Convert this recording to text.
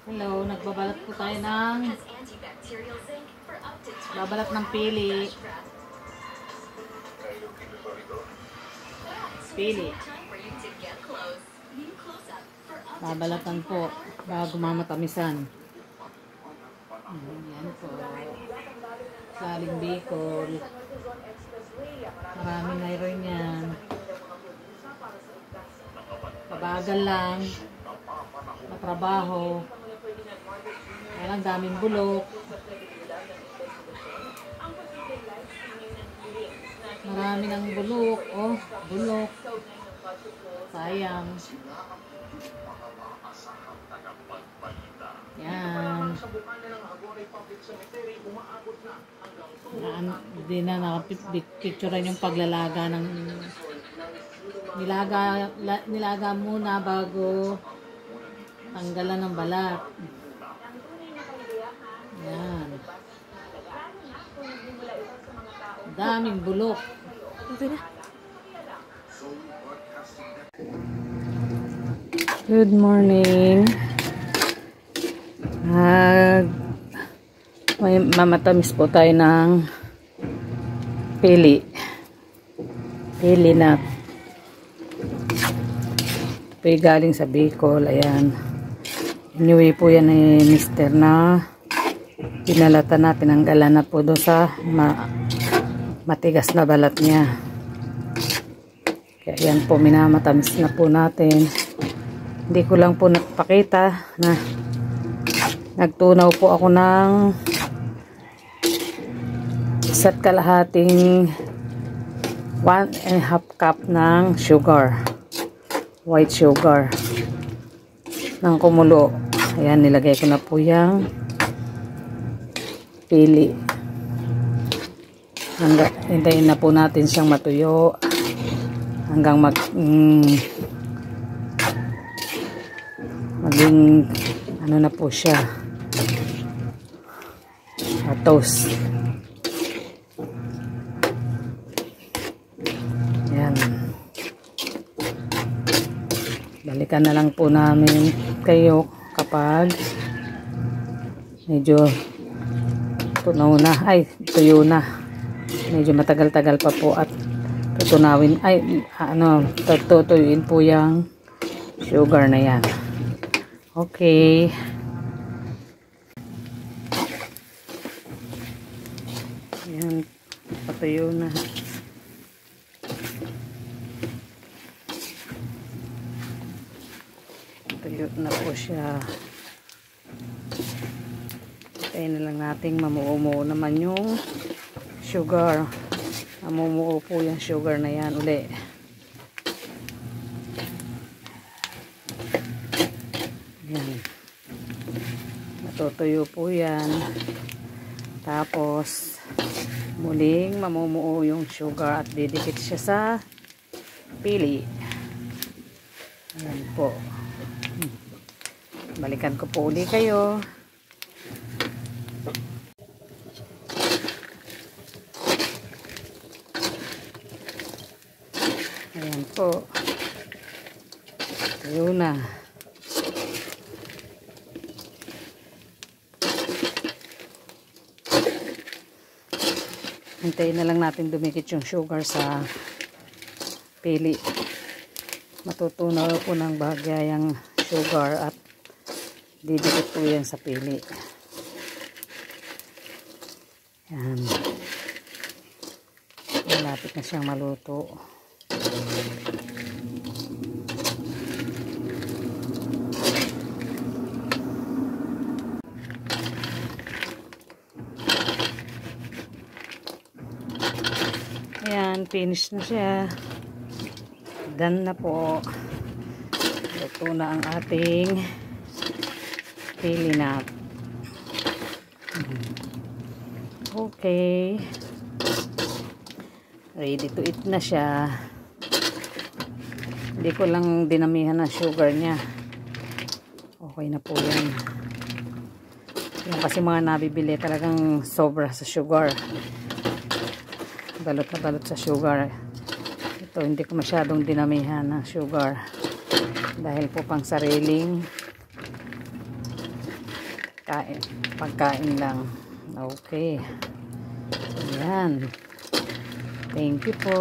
Hello, nagbabalat po tayo ng babalat ng pili. Pili. Babalatan po bago mamatamisan. Yan po. Saling Bicol. Maraming iron yan. Pabagal lang. Matrabaho. Kaya lang daming bulok. Marami ng bulok. Oh, bulok. Sayang. Yan. Hindi na nakapicturean yung paglalaga ng nilaga muna bago tanggalan ng balat. Yan. Daming bulok. Good morning. May mamatamis po tayo ng pili. Pili nut. Ito yung galing sa Bicol. Ayan. Inuwi po yan ni Mister na pinalatan na, pinanggalan na po doon sa matigas na balat niya. Kaya yan po, minamatamis na po natin. Hindi ko lang po napakita na nagtunaw po ako ng 1.5 cup ng sugar. White sugar. Ng kumulo. Ayan, nilagay ko na po yung pili. Hintayin na po natin siyang matuyo hanggang maging ano na po siya, toast. Yan. Balikan na lang po namin kayo kapag medyo tunaw na, ay tuyo na, medyo matagal-tagal pa po at tutunawin, ay tutuyuin po yung sugar na yan. Okay. Yan, patuyo na. Tuyo na po siya. Kaya na lang natin mamumuo naman yung sugar. Mamumuo po yung sugar na yan uli. Yan. Matutuyo po yan. Tapos muling mamumuo yung sugar at didikit siya sa pili. Ayan po. Balikan ko po uli kayo. Ayan po. Ayun na. Hintayin na lang natin dumikit yung sugar sa pili. Matutunaw po ng bahagya yung sugar at didikit po yan sa pili. Yan. Malapit na siyang maluto. Ayan, finish na siya. Done na po. Luto na ang ating pili nut. Okay. Ready to eat na siya. Hindi ko lang dinamihan ng sugar niya. Okay na po yan. Yung kasi mga nabibili talagang sobra sa sugar. Balot na balot sa sugar. Ito hindi ko masyadong dinamihan ng sugar. Dahil po pang sariling Pagkain lang. Okay. Ayan. Thank you po.